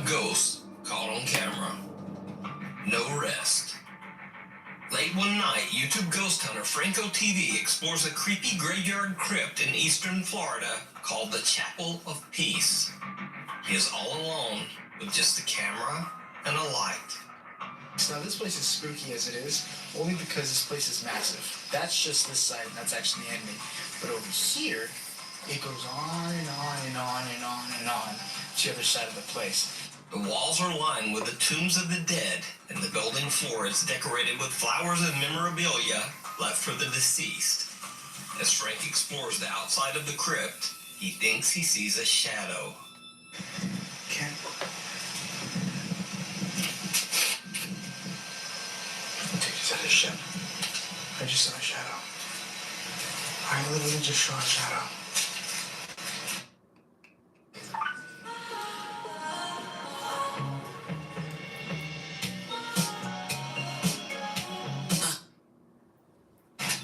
Ghosts caught on camera. No rest. Late one night, YouTube ghost hunter Franco TV explores a creepy graveyard crypt in eastern Florida called the Chapel of Peace. He is all alone with just a camera and a light. Now this place is spooky as it is, only because this place is massive. That's just this side, and that's actually the ending. But over here, it goes on and on and on and on and on to the other side of the place. The walls are lined with the tombs of the dead, and the building floor is decorated with flowers and memorabilia left for the deceased. As Frank explores the outside of the crypt, he thinks he sees a shadow. Ken? Dude, is that a shadow? I just saw a shadow. I literally just saw a shadow.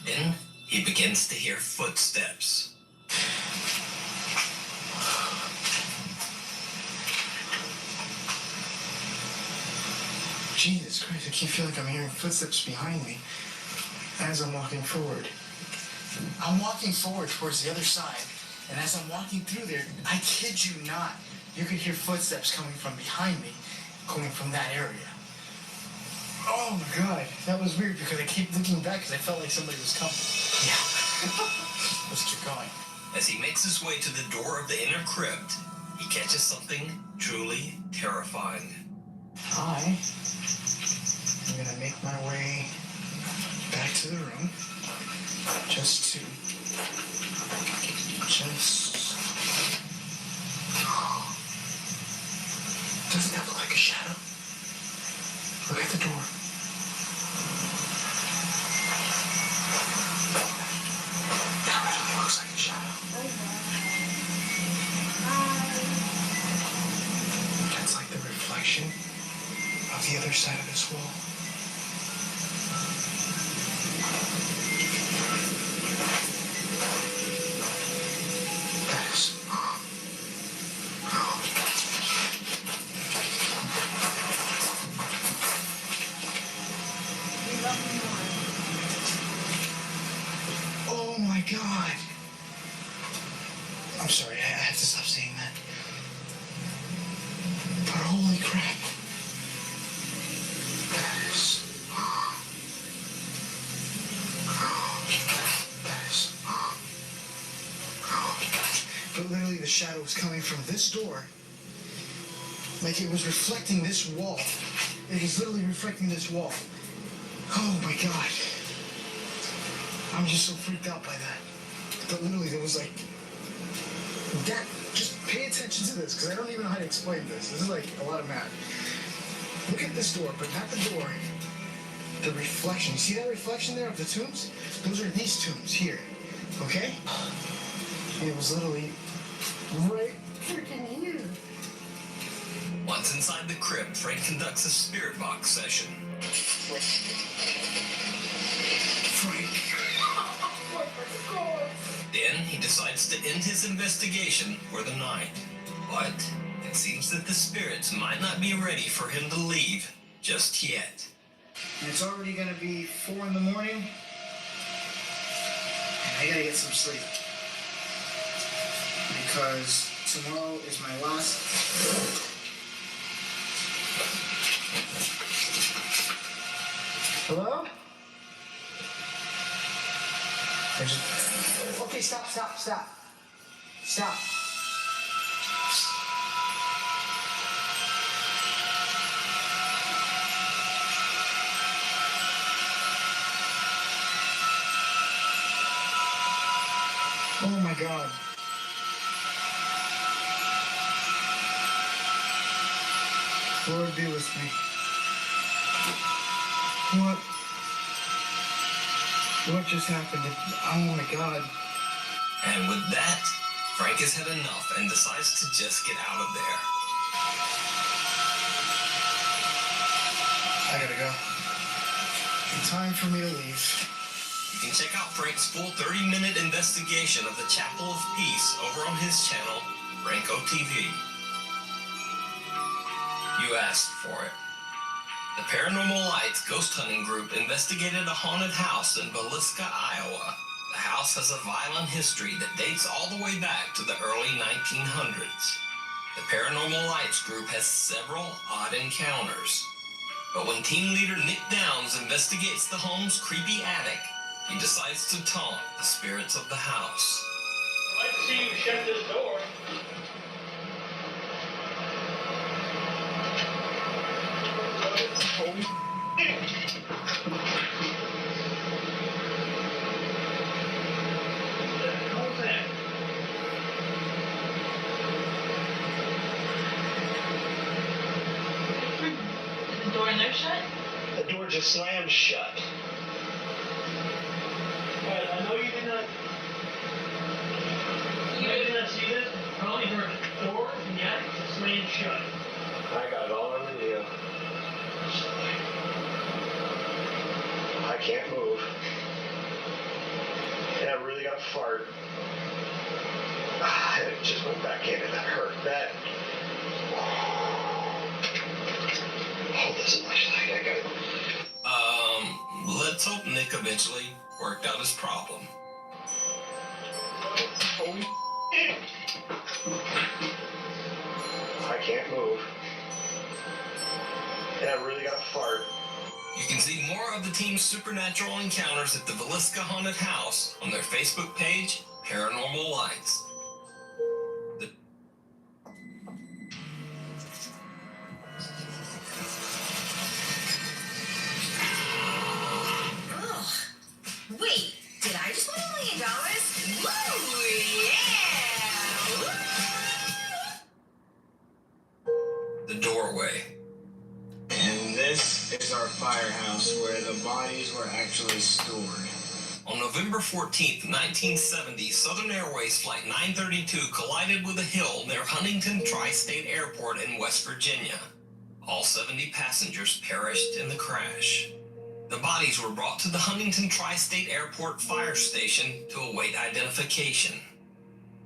Then he begins to hear footsteps. Jesus Christ, I keep feeling like I'm hearing footsteps behind me as I'm walking forward. I'm walking forward towards the other side, and as I'm walking through there, I kid you not, you could hear footsteps coming from behind me, coming from that area. Oh my God, that was weird because I keep looking back because I felt like somebody was coming. Yeah. Let's keep going. As he makes his way to the door of the inner crypt, he catches something truly terrifying. I'm gonna make my way back to the room just doesn't that look like a shadow? Look at the door. That really looks like a shadow. That's like the reflection of the other side of this wall. That is... Oh my God. I'm sorry, I have to stop saying that. But holy crap. That is... But literally the shadow was coming from this door. Like it was reflecting this wall. It was literally reflecting this wall. Oh my God. I'm just so freaked out by that. But literally there was like... That, just pay attention to this, because I don't even know how to explain this. This is like a lot of math. Look at this door, but not the door. The reflection. You see that reflection there of the tombs? Those are these tombs here. Okay? It was literally right freaking here. Once inside the crypt, Frank conducts a spirit box session. Frank. Then he decides to end his investigation for the night. But it seems that the spirits might not be ready for him to leave just yet. And it's already gonna be 4 in the morning. And I gotta get some sleep. Because tomorrow is my last... Hello? Okay, stop. Stop. Oh my God. Lord be with me. What just happened? Oh my God. And with that, Frank has had enough and decides to just get out of there. I gotta go. Time for me to leave. You can check out Frank's full 30-minute investigation of the Chapel of Peace over on his channel, Franco TV. You asked for it. The Paranormal Lights ghost hunting group investigated a haunted house in Villisca, Iowa. The house has a violent history that dates all the way back to the early 1900s. The Paranormal Lights group has several odd encounters. But when team leader Nick Downs investigates the home's creepy attic, he decides to taunt the spirits of the house. I'd like to see you shut this door. How's that? The door in there shut? The door just slammed shut. But I know you did not. You did not see this. I only heard the door and the attic just slammed shut. I got it all on video. I can't move. And I really got a fart. It just went back in and that hurt. That. Hold this flashlight. I got it. Let's hope Nick eventually worked out his problem. I can't move. And I really got a fart. You can see more of the team's supernatural encounters at the Villisca Haunted House on their Facebook page, Paranormal Lights. Wait, did I just win $1 million? Woo, yeah! The doorway. And this is our firehouse where the bodies were actually stored. On November 14th, 1970, Southern Airways Flight 932 collided with a hill near Huntington Tri-State Airport in West Virginia. All 70 passengers perished in the crash. The bodies were brought to the Huntington Tri-State Airport Fire Station to await identification.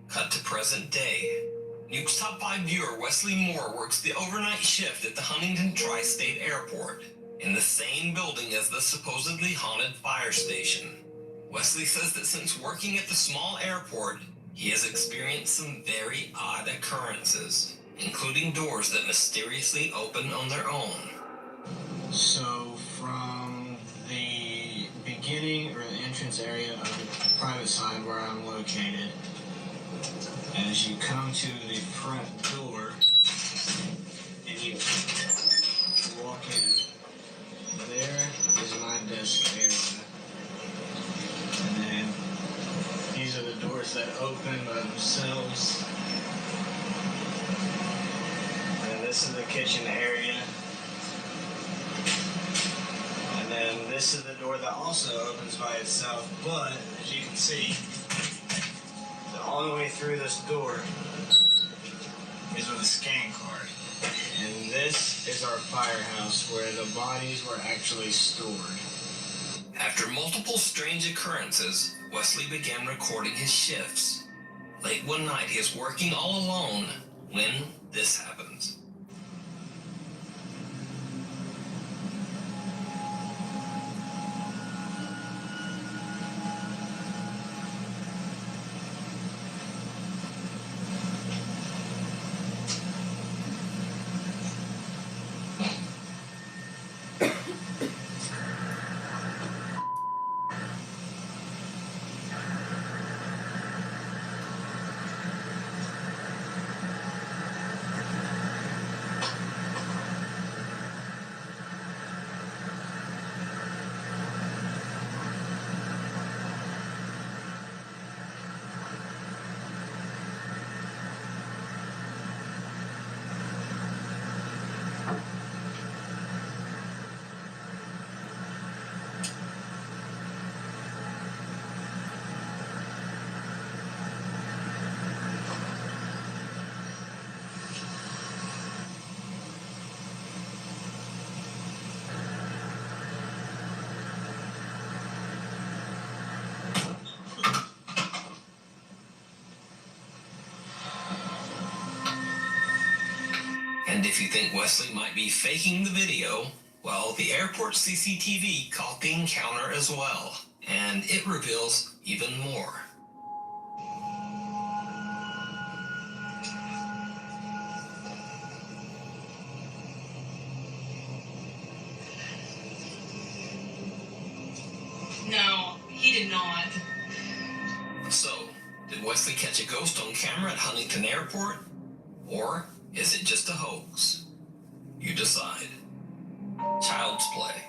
Cut to present day. Nuke's Top 5 viewer Wesley Moore works the overnight shift at the Huntington Tri-State Airport, in the same building as the supposedly haunted fire station. Wesley says that since working at the small airport, he has experienced some very odd occurrences, including doors that mysteriously open on their own. So from the beginning or the entrance area of the private side where I'm located, as you come to the front door and you walk in, there is my desk area. And then these are the doors that open by themselves. And this is the kitchen area. And then this is the door that also opens by itself, but as you can see, all the way through this door is with a scan card. And this is our firehouse where the bodies were actually stored. After multiple strange occurrences, Wesley began recording his shifts. Late one night, he is working all alone when this happens. And if you think Wesley might be faking the video, well, the airport CCTV caught the encounter as well, and it reveals even more. No, he did not. So, did Wesley catch a ghost on camera at Huntington Airport? Or is it just a hoax? You decide. Child's play.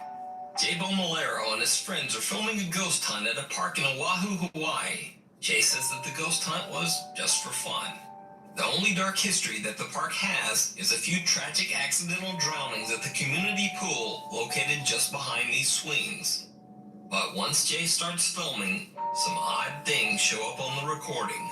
Jabo Malero and his friends are filming a ghost hunt at a park in Oahu, Hawaii. Jay says that the ghost hunt was just for fun. The only dark history that the park has is a few tragic accidental drownings at the community pool located just behind these swings. But once Jay starts filming, some odd things show up on the recording.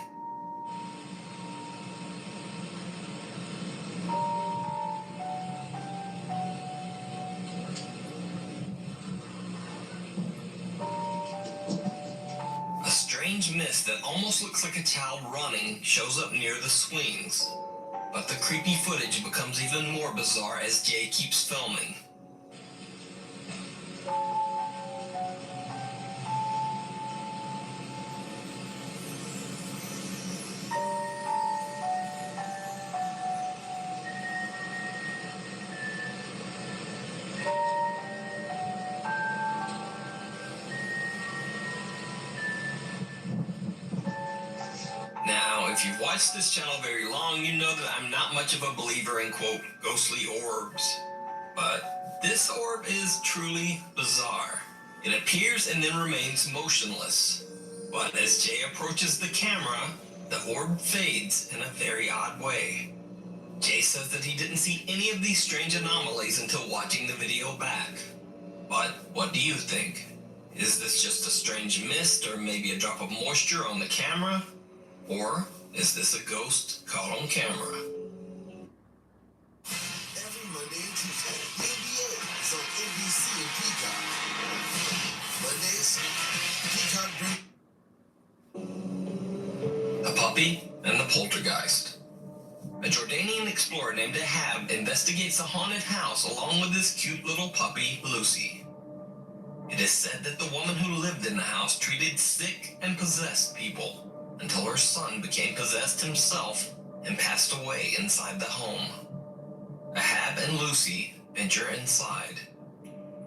A strange mist that almost looks like a child running shows up near the swings. But the creepy footage becomes even more bizarre as Jay keeps filming. Now, if you've watched this channel very long, you know that I'm not much of a believer in, quote, ghostly orbs. But this orb is truly bizarre. It appears and then remains motionless. But as Jay approaches the camera, the orb fades in a very odd way. Jay says that he didn't see any of these strange anomalies until watching the video back. But what do you think? Is this just a strange mist or maybe a drop of moisture on the camera? Or is this a ghost caught on camera? Every Monday and Tuesday, the NBA is on NBC and Peacock. Mondays, Peacock brings The puppy and the poltergeist. A Jordanian explorer named Ahab investigates a haunted house along with his cute little puppy, Lucy. It is said that the woman who lived in the house treated sick and possessed people until her son became possessed himself and passed away inside the home. Ahab and Lucy venture inside.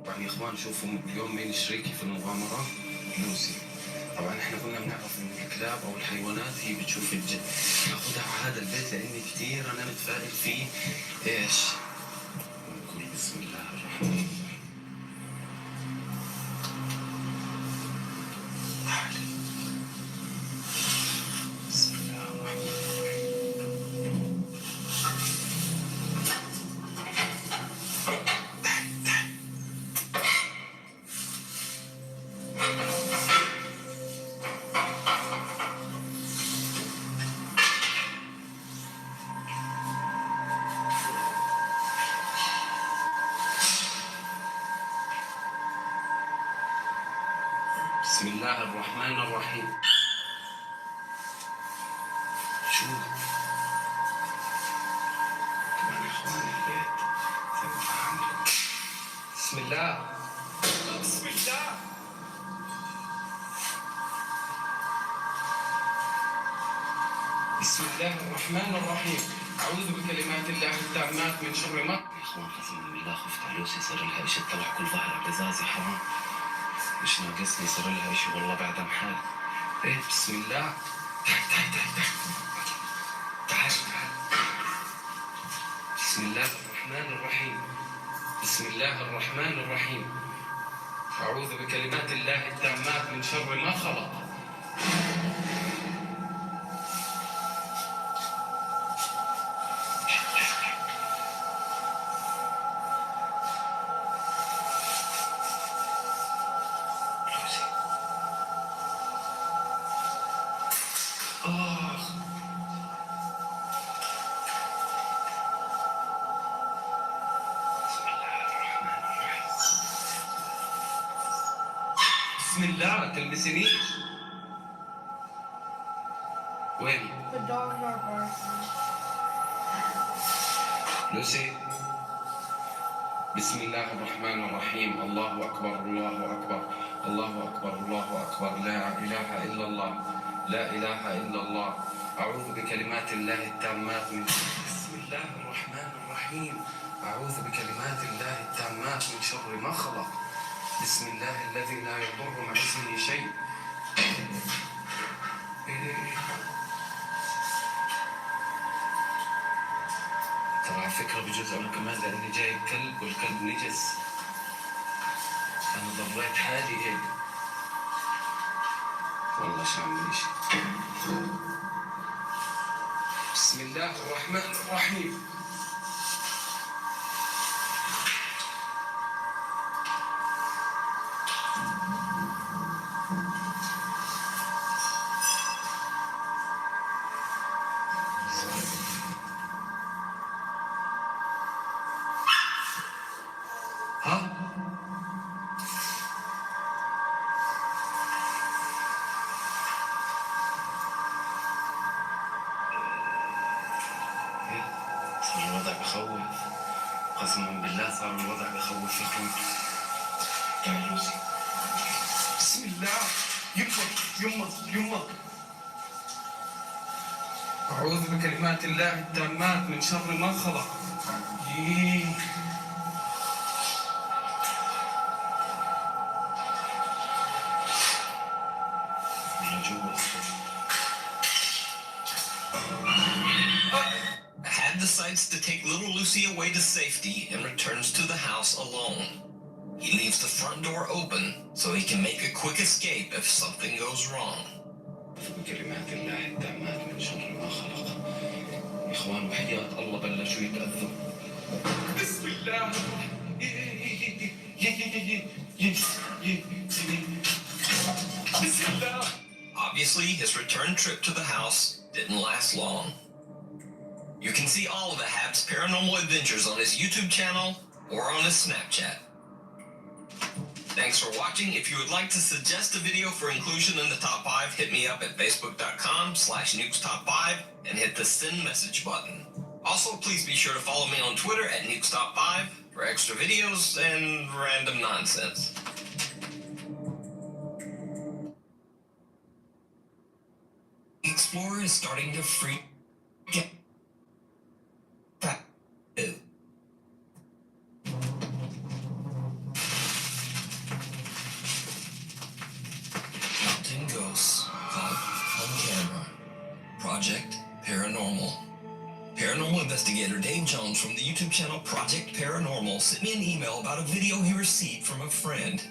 طبعا يا اخوان شوفوا اليوم مين شريكي في المغامرة؟ لوسي. طبعا احنا كنا بنعرف ان الكلاب او الحيوانات هي بتشوف الجن. ناخذها على هذا البيت لاني كثير انا متفائل فيه. ايش؟ نقول بسم الله الرحمن الرحيم. بسم الله الرحمن الرحيم. بسم الله الرحمن الرحيم. شو؟ طبعا يا اخوان البيت زي ما فهمتوا. بسم الله. بسم الله. بسم الله الرحمن الرحيم. أعوذ بكلمات الله التامات من شر ما. يا اخوان قسما بالله خفت على لوسي صار لها اشي تطلع كل ظهر على بزازي حرام. مش ناقصني صار لها اشي والله بعد محال. ايه بسم الله. تعال تعال. بسم الله الرحمن الرحيم. بسم الله الرحمن الرحيم. أعوذ بكلمات الله التامات من شر ما خلق. بسم الله تلمسنيش. وين؟ The dogs are barking. لوسي. بسم الله الرحمن الرحيم. الله أكبر الله أكبر الله أكبر الله أكبر. لا إله إلا الله لا إله إلا الله. أعوذ بكلمات الله التامات من بسم الله الرحمن الرحيم. أعوذ بكلمات الله التامات من شر ما خلق. بسم الله الذي لا يضر مع اسمه شيء. ترى على فكرة بجوز أنا كمان لأني جايب كلب والكلب نجس. أنا ضريت حالي هيك. والله شامنيش. بسم الله الرحمن الرحيم. ها؟ صار الوضع بخوف. قسما بالله صار الوضع بخوف يا اخوي. تعال لوسي. بسم الله. يمه. أعوذ بكلمات الله التامات من شر ما خلق. Had decides to take little Lucy away to safety and returns to the house alone. He leaves the front door open so he can make a quick escape if something goes wrong. بكلمات الله التامات من شر ما خلق. إخوان وحياة الله بلشوا يتأذوا. بسم الله. بسم الله. Obviously, his return trip to the house didn't last long. You can see all of Ahab's paranormal adventures on his YouTube channel or on his Snapchat. Thanks for watching. If you would like to suggest a video for inclusion in the top 5, hit me up at facebook.com/nukestop5 and hit the send message button. Also, please be sure to follow me on Twitter at nukestop5 for extra videos and random nonsense. The Explorer is starting to freak out. Mountain Ghosts caught on camera. Project Paranormal. Paranormal investigator Dave Jones from the YouTube channel Project Paranormal sent me an email about a video he received from a friend.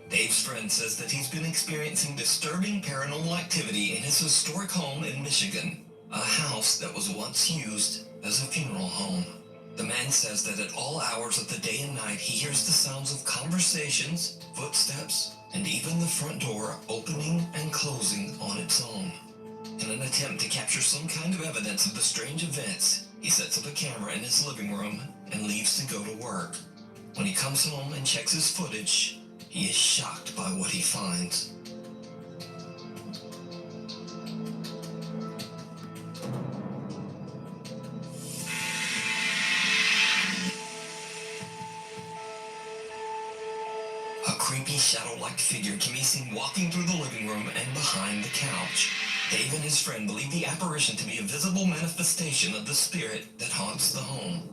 Dave's friend says that he's been experiencing disturbing paranormal activity in his historic home in Michigan, a house that was once used as a funeral home. The man says that at all hours of the day and night he hears the sounds of conversations, footsteps, and even the front door opening and closing on its own. In an attempt to capture some kind of evidence of the strange events, he sets up a camera in his living room and leaves to go to work. When he comes home and checks his footage, he is shocked by what he finds. A creepy shadow-like figure can be seen walking through the living room and behind the couch. Dave and his friend believe the apparition to be a visible manifestation of the spirit that haunts the home.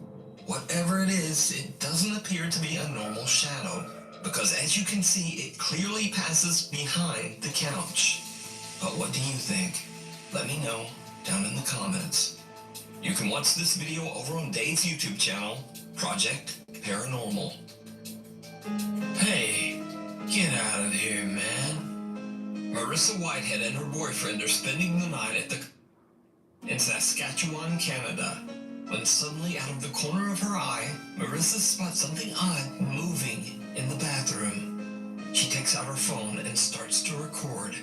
Whatever it is, it doesn't appear to be a normal shadow, because as you can see, it clearly passes behind the couch. But what do you think? Let me know down in the comments. You can watch this video over on Dave's YouTube channel, Project Paranormal. Hey, get out of here, man. Marissa Whitehead and her boyfriend are spending the night in Saskatchewan, Canada, when suddenly out of the corner of her eye, Marissa spots something odd moving in the bathroom. She takes out her phone and starts to record.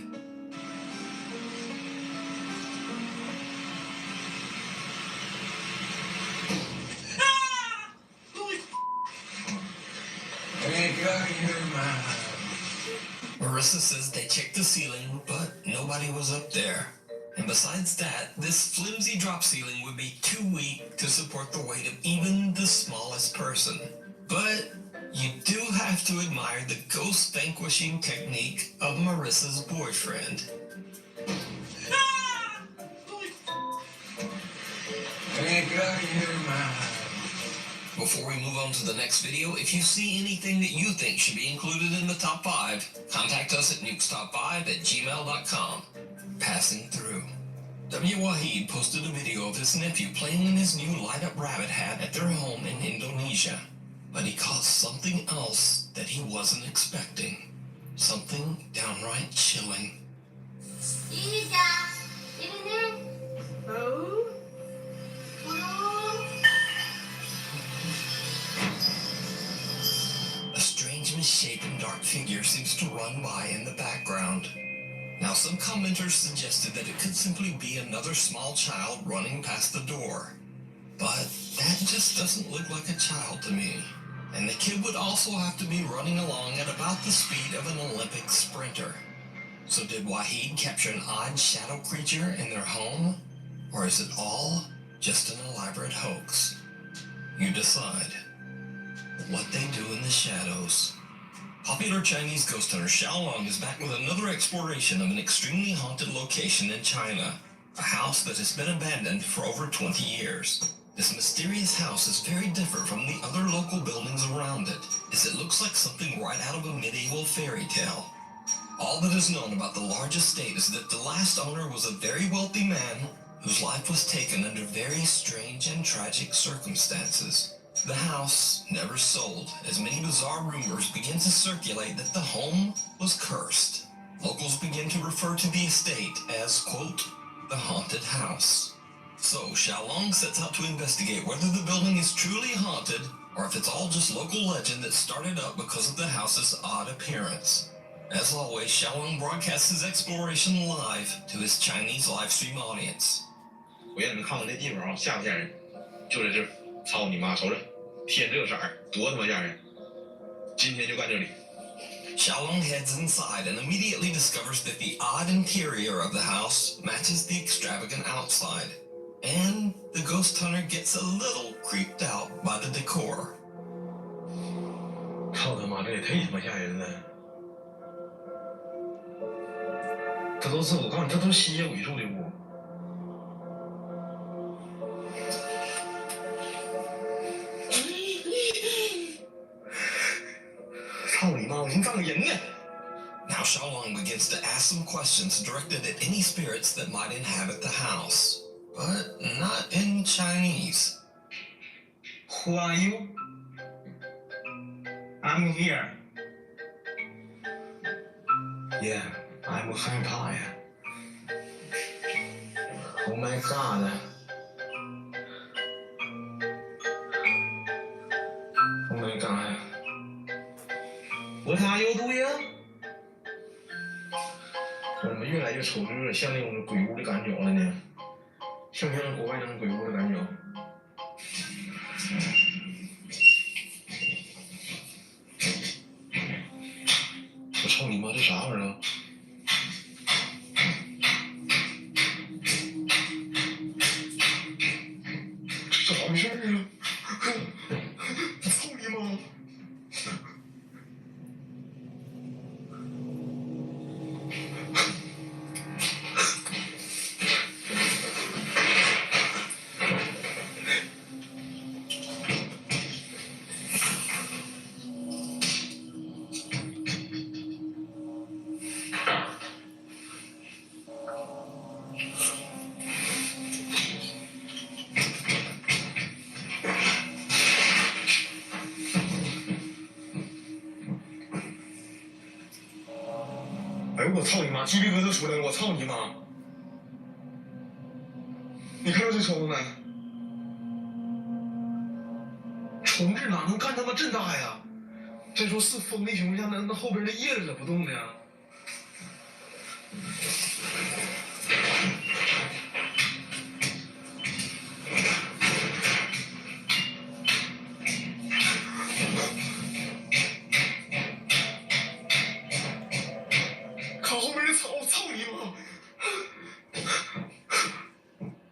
Marissa says they checked the ceiling, but nobody was up there. And besides that, this flimsy drop ceiling would be too weak to support the weight of even the smallest person. But you do have to admire the ghost vanquishing technique of Marissa's boyfriend. Hey, get out of here, man. Before we move on to the next video, if you see anything that you think should be included in the top 5, contact us at nukestop5@gmail.com. Passing through. W. Wahid posted a video of his nephew playing in his new light-up rabbit hat at their home in Indonesia. But he caught something else that he wasn't expecting. Something downright chilling. Isa, ini. Oh. A strange, misshapen dark figure seems to run by in the background. Now, some commenters suggested that it could simply be another small child running past the door. But that just doesn't look like a child to me. And the kid would also have to be running along at about the speed of an Olympic sprinter. So did Wahid capture an odd shadow creature in their home? Or is it all just an elaborate hoax? You decide. What they do in the shadows. Popular Chinese ghost hunter Xiaolong is back with another exploration of an extremely haunted location in China. A house that has been abandoned for over 20 years. This mysterious house is very different from the other local buildings around it, as it looks like something right out of a medieval fairy tale. All that is known about the large estate is that the last owner was a very wealthy man whose life was taken under very strange and tragic circumstances. The house never sold, as many bizarre rumors began to circulate that the home was cursed. Locals began to refer to the estate as, quote, the haunted house. So Xiaolong sets out to investigate whether the building is truly haunted or if it's all just local legend that started up because of the house's odd appearance. As always, Xiaolong broadcasts his exploration live to his Chinese live stream audience. 我让你们看看这地方啊，吓不吓人？就在这儿，操你妈！瞅瞅，天这色儿，多他妈吓人！今天就干这里。 Xiaolong heads inside and immediately discovers that the odd interior of the house matches the extravagant outside. And the ghost hunter gets a little creeped out by the decor. 操他妈，这也忒他妈吓人了！这都是我告诉你，这都是吸血鬼住的屋。操你妈！我寻思葬个人呢。 Now Xiaolong begins to ask some questions directed at any spirits that might inhabit the house, but not in Chinese. Who are you? I'm here. Yeah, I'm Hanpai. Oh my god. Oh my god. What are you doing? 我怎么越来越瞅着有点像那种鬼屋的感觉了呢？像不像国外那种鬼屋的感觉？我操你妈，这啥玩意儿啊？这咋回事啊？我操你妈！ 哎呦我操你妈！鸡皮疙瘩出来了！我操你妈！你看到这虫子没？虫子哪能干他妈这大呀？再说是风的情况下，那后边的叶子怎么不动呢？看后面的草，操你妈！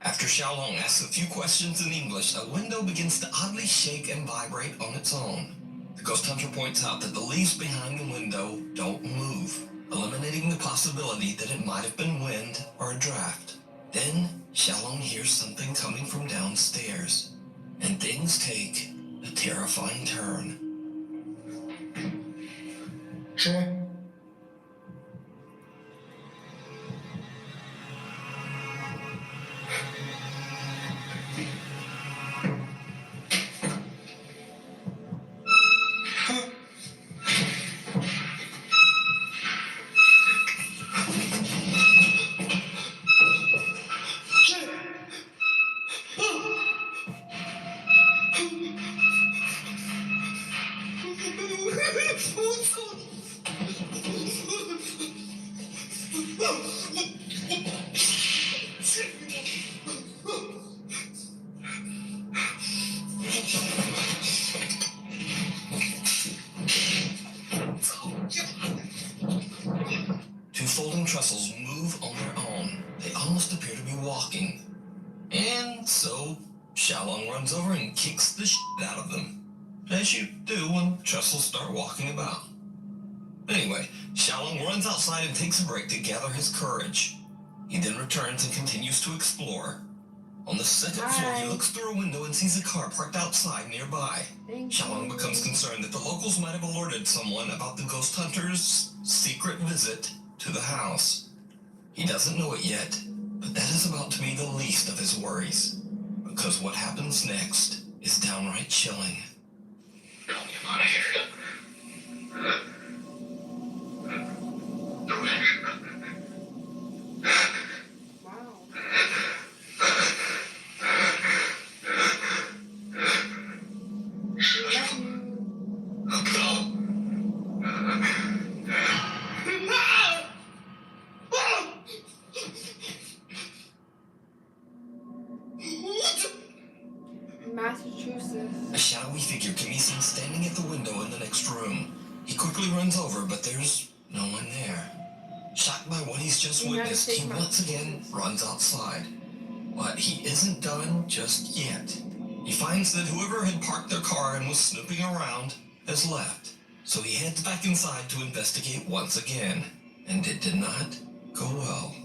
After Xiaolong asks a few questions in English, a window begins to oddly shake and vibrate on its own. The ghost hunter points out that the leaves behind the window don't move, eliminating the possibility that it might have been wind or a draft. Then, Xiaolong hears something coming from downstairs, and things take a terrifying turn. 谁？ Two folding trestles move on their own. They almost appear to be walking. And so, Xiaolong runs over and kicks the shit out of them. As you do when trestles start walking about. Anyway, Xiaolong runs outside and takes a break to gather his courage. He then returns and continues to explore. On the second floor, he looks through a window and sees a car parked outside nearby. Xiaolong becomes concerned that the locals might have alerted someone about the ghost hunter's secret visit to the house. He doesn't know it yet, but that is about to be the least of his worries, because what happens next is downright chilling. Massachusetts. A shadowy figure can be seen standing at the window in the next room. He quickly runs over, but there's no one there. Shocked by what he's just witnessed, he once again runs outside. But he isn't done just yet. He finds that whoever had parked their car and was snooping around has left. So he heads back inside to investigate once again. And it did not go well.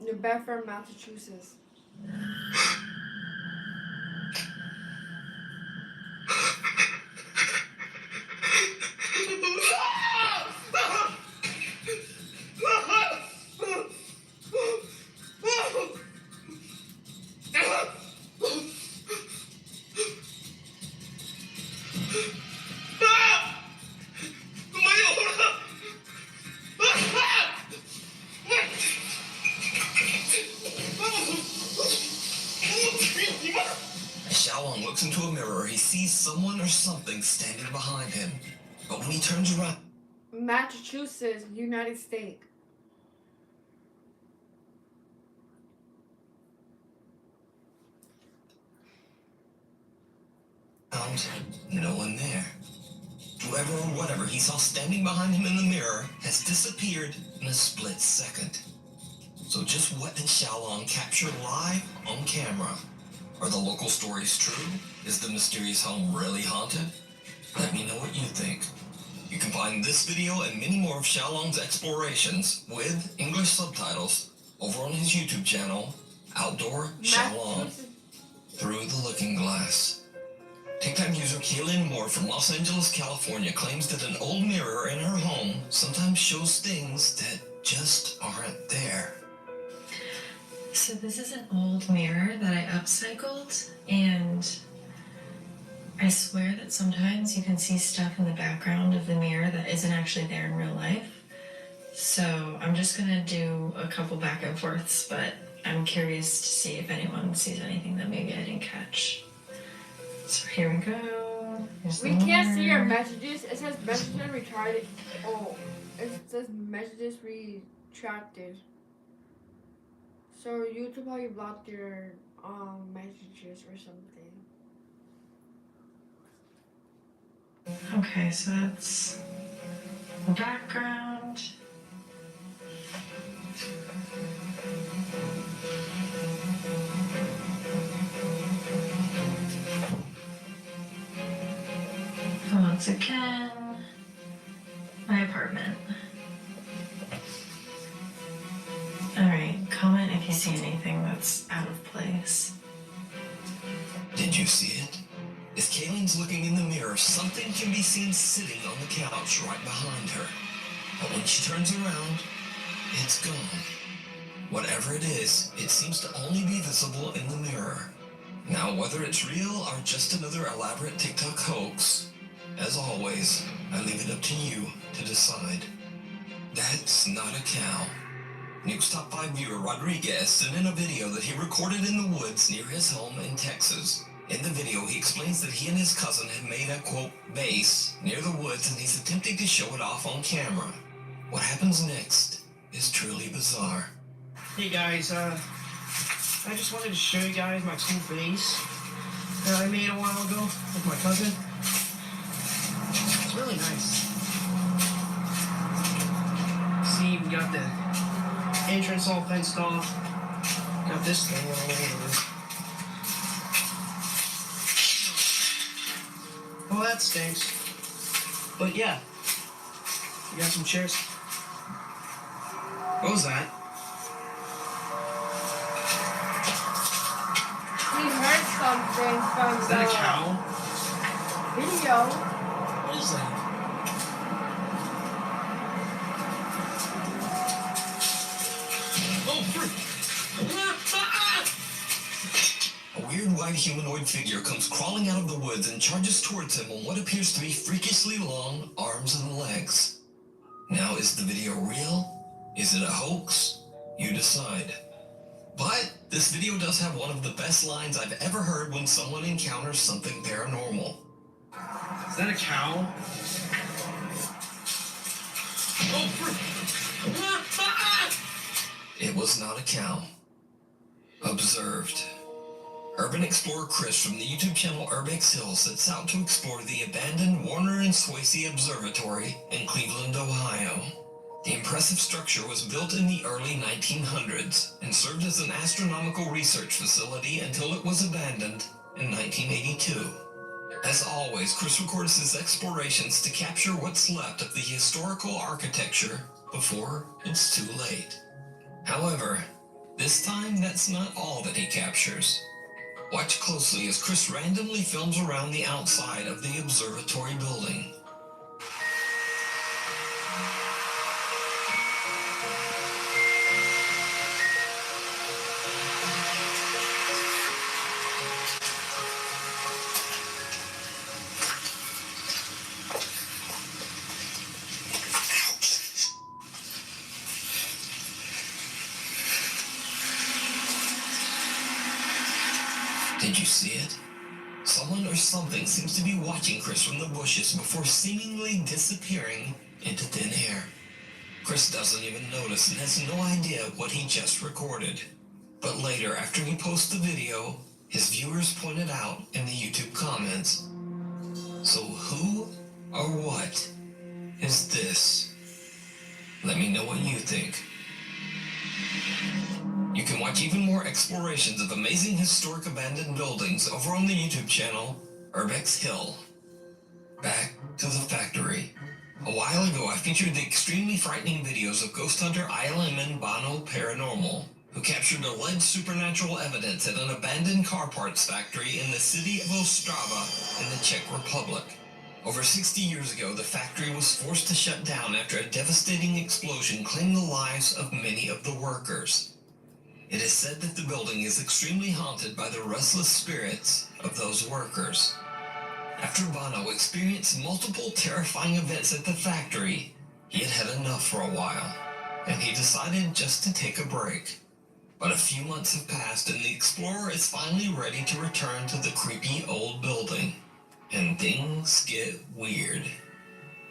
New Bedford, Massachusetts. Xiaolong looks into a mirror. He sees someone or something standing behind him. But when he turns around, Massachusetts, United States. no one there. Whoever or whatever he saw standing behind him in the mirror has disappeared in a split second. So just what did Xiaolong capture live on camera? Are the local stories true? Is the mysterious home really haunted? Let me know what you think. You can find this video and many more of Xiaolong's explorations with English subtitles over on his YouTube channel, Outdoor Xiaolong, Through the Looking Glass. TikTok user Kaylin Moore from Los Angeles, California claims that an old mirror in her home sometimes shows things that just aren't there. So this is an old mirror that I upcycled, and I swear that sometimes you can see stuff in the background of the mirror that isn't actually there in real life. So I'm just gonna do a couple back and forths, but I'm curious to see if anyone sees anything that maybe I didn't catch. So here we go. Here's We can't see your messages. It says messages retarded. Oh, it says messages retracted. So YouTube probably blocked your messages or something. Okay, so that's the background. once again, my apartment. Alright, comment if you see anything that's out of place. Did you see it? As Kayleen's looking in the mirror, something can be seen sitting on the couch right behind her. But when she turns around, it's gone. Whatever it is, it seems to only be visible in the mirror. Now, whether it's real or just another elaborate TikTok hoax, as always, I leave it up to you to decide. That's not a cow. News Top 5 viewer Rodriguez sent in a video that he recorded in the woods near his home in Texas. In the video, he explains that he and his cousin have made a, quote, base near the woods and he's attempting to show it off on camera. What happens next is truly bizarre. Hey guys, I just wanted to show you guys my cool base that I made a while ago with my cousin. It's really nice. See, we got the entrance all fenced off. Got this thing all over. Well, that stinks. But yeah, we got some chairs. What was that? We heard something from Is that a the cow? video. What is that? Oh, fruit! A weird white humanoid figure comes crawling out of the woods and charges towards him on what appears to be freakishly long arms and legs. Now, is the video real? Is it a hoax? You decide. But this video does have one of the best lines I've ever heard when someone encounters something paranormal. Is that a cow? Oh, fruit! It was not a cow. Observed. Urban explorer Chris from the YouTube channel Urbex Hill sets out to explore the abandoned Warner and Swayze Observatory in Cleveland, Ohio. The impressive structure was built in the early 1900s and served as an astronomical research facility until it was abandoned in 1982. As always, Chris records his explorations to capture what's left of the historical architecture before it's too late. However, this time that's not all that he captures. Watch closely as Chris randomly films around the outside of the observatory building. Did you see it? Someone or something seems to be watching Chris from the bushes before seemingly disappearing into thin air. Chris doesn't even notice and has no idea what he just recorded. But later, after he posts the video, his viewers pointed out in the YouTube comments. So who or what is this? Let me know what you think. You can watch even more explorations of amazing historic abandoned buildings over on the YouTube channel Urbex Hill. Back to the factory. A while ago, I featured the extremely frightening videos of ghost hunter ILM Bono Paranormal, who captured alleged supernatural evidence at an abandoned car parts factory in the city of Ostrava in the Czech Republic. Over 60 years ago, the factory was forced to shut down after a devastating explosion claimed the lives of many of the workers. It is said that the building is extremely haunted by the restless spirits of those workers. After Bono experienced multiple terrifying events at the factory, he had had enough for a while, and he decided just to take a break. But a few months have passed and the explorer is finally ready to return to the creepy old building. And things get weird.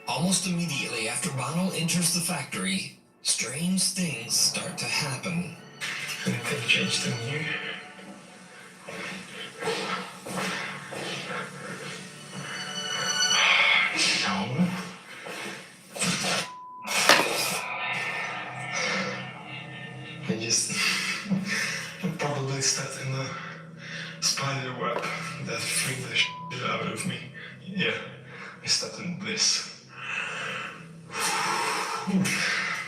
Almost immediately after Bono enters the factory, strange things start to happen. Anything changed in here? No. I just probably stepped in the spider web that freaked the shit out of me. Yeah, I stepped in this.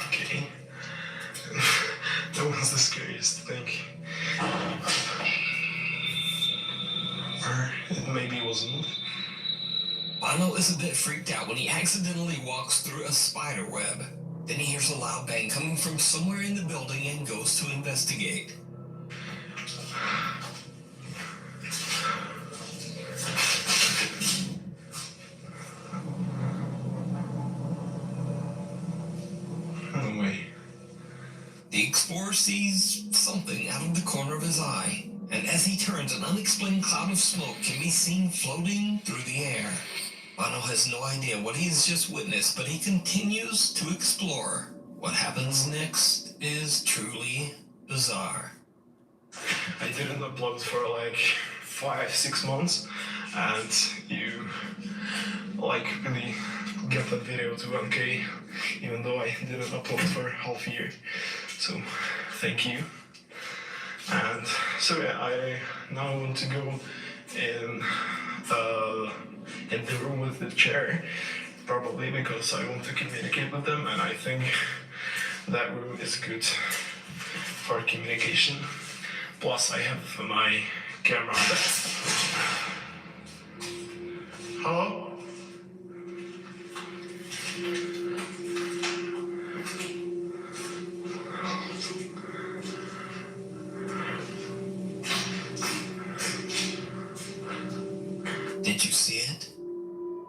Okay. That was the scariest thing. Or maybe it wasn't. Bono is a bit freaked out when he accidentally walks through a spider web. Then he hears a loud bang coming from somewhere in the building and goes to investigate. No way. The explorer sees something out of the corner of his eye, and as he turns, an unexplained cloud of smoke can be seen floating through the air. Bono has no idea what he has just witnessed, but he continues to explore. What happens next is truly bizarre. I didn't upload for like 5-6 months, and you like really get that video to 1K, even though I didn't upload for half a year. So thank you. And so yeah, I now want to go in the room with the chair, probably because I want to communicate with them, and I think that room is good for communication. Plus I have my camera there. Hello? Did you see it?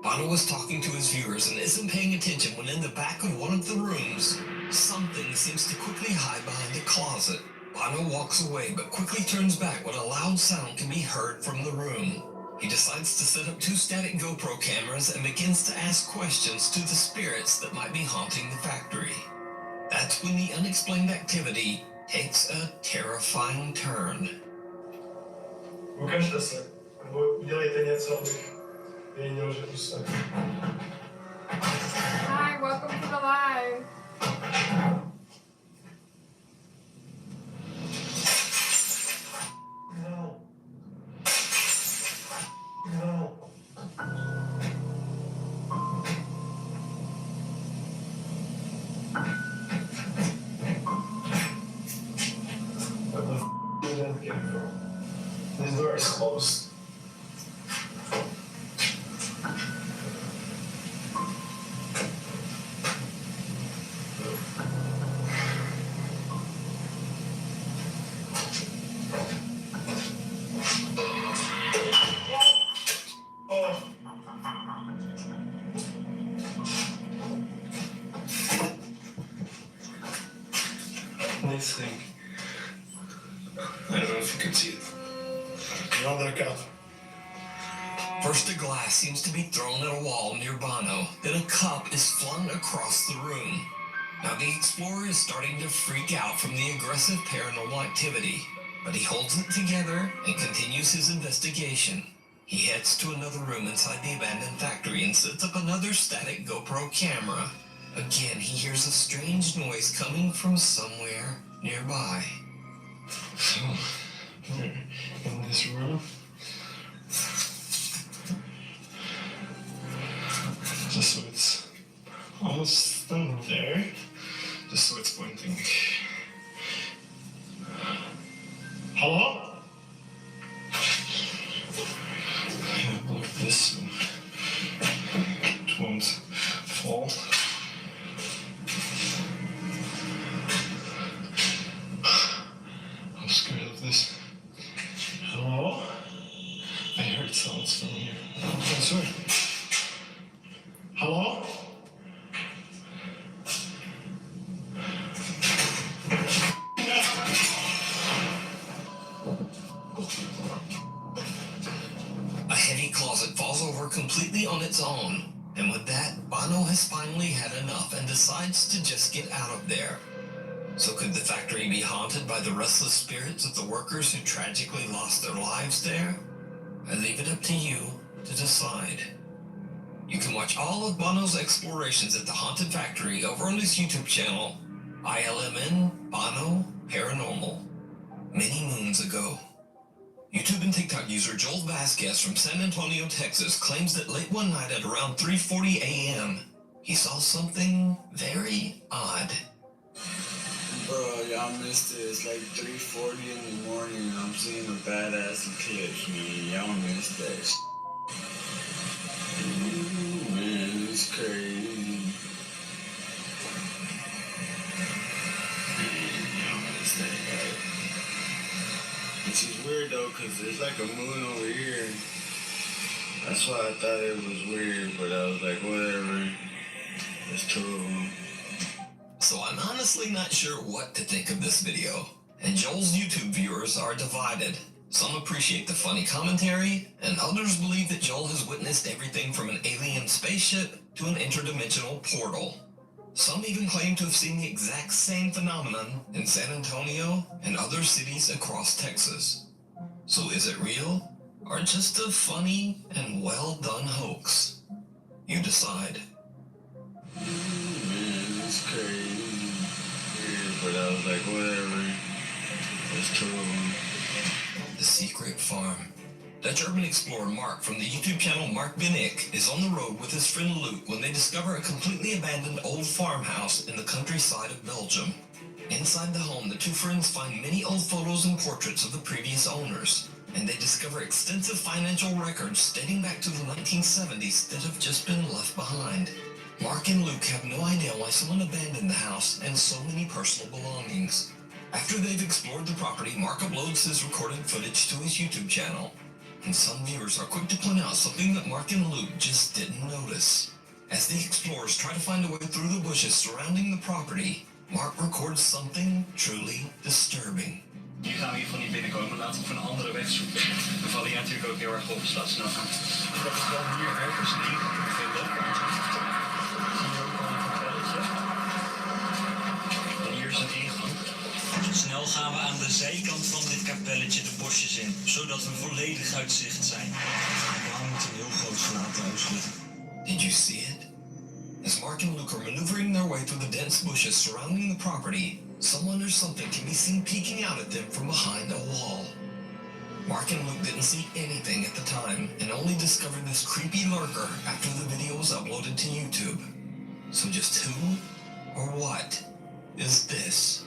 Bono was talking to his viewers and isn't paying attention when in the back of one of the rooms, something seems to quickly hide behind a closet. Bono walks away but quickly turns back when a loud sound can be heard from the room. He decides to set up 2 static GoPro cameras and begins to ask questions to the spirits that might be haunting the factory. That's when the unexplained activity takes a terrifying turn. Укажется, делайте нет слабых. Я не уже пустой. Hi, welcome to the live. No. No. What the f did that come from? This door is closed. This thing. I don't know if you can see it. Another cup. First, a glass seems to be thrown at a wall near Bono. Then a cup is flung across the room. Now the explorer is starting to freak out from the aggressive paranormal activity, but he holds it together and continues his investigation. He heads to another room inside the abandoned factory and sets up another static GoPro camera. Again, he hears a strange noise coming from somewhere nearby. So, we're in this room. Just so it's almost done there. Just so it's pointing. Hello? I'm gonna block this so it won't fall. I'm scared of this. Hello? I heard sounds from here. I'm sorry. Hello? A heavy closet falls over completely on its own, and with that, Bono has finally had enough and decides to just get out of there. So could the factory be haunted by the restless spirits of the workers who tragically lost their lives there? I leave it up to you to decide. You can watch all of Bono's explorations at the Haunted Factory over on his YouTube channel, ILMN Bono Paranormal, many moons ago. YouTube and TikTok user Joel Vasquez from San Antonio, Texas, claims that late one night at around 3:40 a.m., he saw something very odd. Bro, y'all missed it. It's like 3:40 in the morning and I'm seeing a badass eclipse, man. Y'all missed that shit. Ooh, man, it's crazy. Man, y'all missed that, right? Which is weird though, cause there's like a moon over here. That's why I thought it was weird, but I was like, whatever. There's two of them. So I'm honestly not sure what to think of this video, and Joel's YouTube viewers are divided. Some appreciate the funny commentary, and others believe that Joel has witnessed everything from an alien spaceship to an interdimensional portal. Some even claim to have seen the exact same phenomenon in San Antonio and other cities across Texas. So is it real, or just a funny and well-done hoax? You decide. Man, it's crazy. Yeah, but I was like, whatever. There's two of them. The Secret Farm. Dutch urban explorer Mark from the YouTube channel Mark Ben Ik is on the road with his friend Luke when they discover a completely abandoned old farmhouse in the countryside of Belgium. Inside the home, the two friends find many old photos and portraits of the previous owners, and they discover extensive financial records dating back to the 1970s that have just been left behind. Mark and Luke have no idea why someone abandoned the house and so many personal belongings. After they've explored the property, Mark uploads his recorded footage to his YouTube channel. And some viewers are quick to point out something that Mark and Luke just didn't notice. As the explorers try to find a way through the bushes surrounding the property, Mark records something truly disturbing. Hier gaan we in ieder geval niet binnenkomen. Laten we van een andere weg zoeken. We vallen hier natuurlijk ook heel erg op, dus laten we snel gaan. Dat is dan hier ergens een ingang vinden. Zie je ook al een kapelletje. En hier is een ingang. Snel gaan we aan de zijkant van dit kapelletje de bosjes in, zodat we volledig uit zicht zijn. Daar moet een heel groot verlaten liggen. Did you see it? As Mark and Luke are maneuvering their way through the dense bushes surrounding the property, someone or something can be seen peeking out at them from behind a wall. Mark and Luke didn't see anything at the time and only discovered this creepy lurker after the video was uploaded to YouTube. So just who or what is this?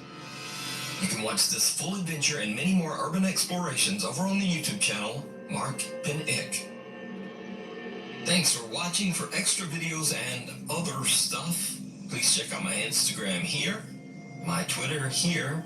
You can watch this full adventure and many more urban explorations over on the YouTube channel, Mark Ben Ik. Thanks for watching. For extra videos and other stuff, please check out my Instagram here, my Twitter here.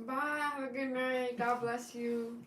Bye. Have a good night. God bless you.